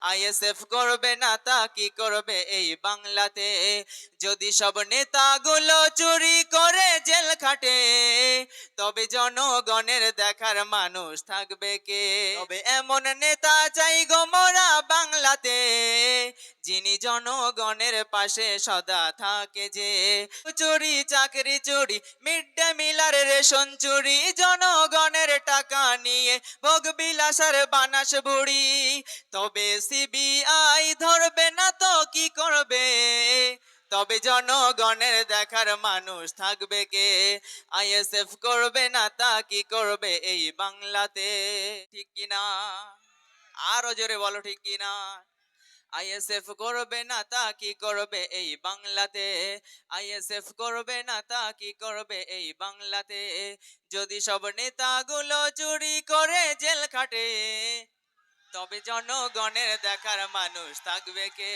ISF করবে না তা কি করবে এই বাংলাতে, যদি সব নেতাগুলো চুরি করে জেল খাটে, তবে জনগণের দেখার মানুষ থাকবে কে? তবে এমন নেতা চাই গো মোরা বাংলাতে, যিনি জনগণের পাশে সদা থাকে যে। চুরি চাকরি চুরি, মিড ডে মিল আর রেশন চুরি, জনগণের টাকা নিয়ে ভোগ বিলাসের বানাস বুড়ি। তবে সিবিআই ধরবে না তো কি করবে, তবে জনগণের দেখার মানুষ থাকবে কে? আইএসএফ করবে না তা কি করবে এই বাংলাতে, ঠিক কিনা? আরো জোরে বলো ঠিক কিনা? আইএসএফ করবে না তা কি করবে এই বাংলাতে, আইএসএফ করবে না তা কি করবে এই বাংলাতে, যদি সব নেতাগুলো চুরি করে জেল খাটে, তবে জনগণের দেখার মানুষ থাকবে কে?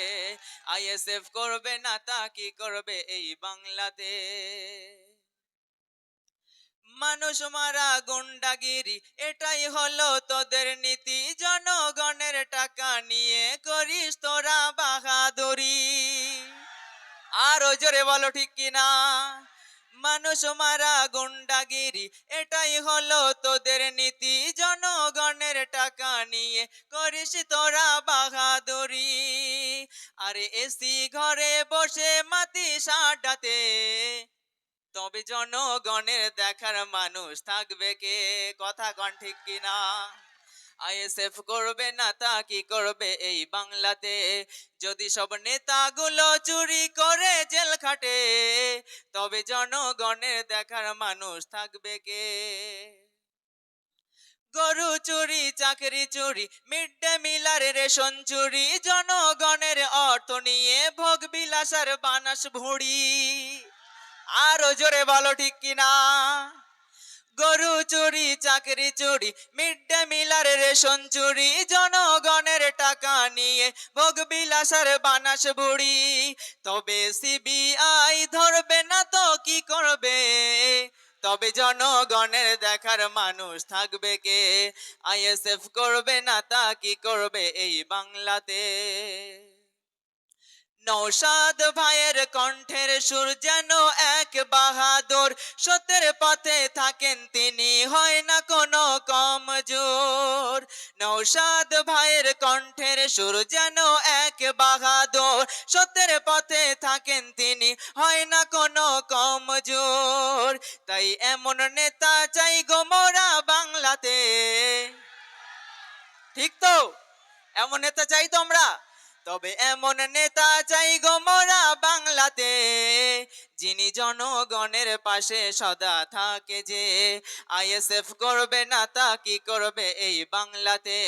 আইএসএফ করবে না তা কি করবে এই বাংলাতে। মানুষ মারা গুন্ডাগিরি এটাই হলো তোদের নীতি, জনগণের টাকা নিয়ে করিস তোরা বাহাদুরি। আরো জোরে বলো ঠিক কিনা? মানুষ মারা গুন্ডাগিরি এটাই হলো তোদের নীতি, জনগণের টাকা নিয়ে করিস তোরা বাহাদুরি। আরে এসি ঘরে বসে মাতি সাড্ডাতে, তবে জনগণের দেখার মানুষ থাকবে কে? কথা কন ঠিক কিনা? আইএসএফ করবে না তা কি করবে এই বাংলাতে, যদি সব নেতাগুলো চুরি করে জেল খাটে, তবে জনগণের দেখার মানুষ থাকবে কে? গরু চুরি চাকরি চুরি, মিড ডে মিল আর রেশন চুরি, জনগণের অর্থ নিয়ে ভোগ বিলাসের বানাস ভুড়ি। আরো জোরে বলো ঠিক কিনা? গরু চুরি চাকরি চুরি, মিড ডে মিল আর রেশন চুরি, জনগণের টাকা নিয়ে ভোগ বিলাসের বানাস বুড়ি। তবে সিবিআই ধরবে না তো কি করবে, তবে জনগণের দেখার মানুষ থাকবে কে? আইএসএফ করবে না তা কি করবে এই বাংলাতে। নৌশাদ ভাইয়ের কণ্ঠের সুর যেন এক বাহাদুর, সত্যের পথে থাকেন তিনি, হয় না কোনো কমজোর। নৌশাদ ভাইয়ের কণ্ঠের সুর যেন এক বাহাদুর, সত্যের পথে থাকেন তিনি, হয় না কোনো কমজোর। তাই এমন নেতা চাই গো মোরা বাংলাতে, ঠিক তো? এমন নেতা চাই তো আমরা। তবে এমন নেতা চাই গো মোরা বাংলাতে, যিনি জনগণের পাশে সদা থাকে যে। আইএসএফ করবে না তা কি করবে এই বাংলাতে,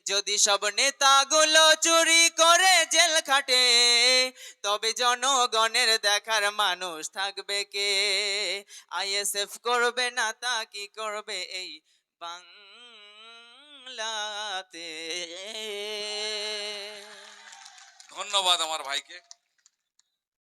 যদি সব নেতাগুলো চুরি করে জেল খাটে, তবে জনগণের দেখার মানুষ থাকবে কে? আইএসএফ করবে না তা কি করবে এই বাংলাতে। ধন্যবাদ আমার ভাইকে।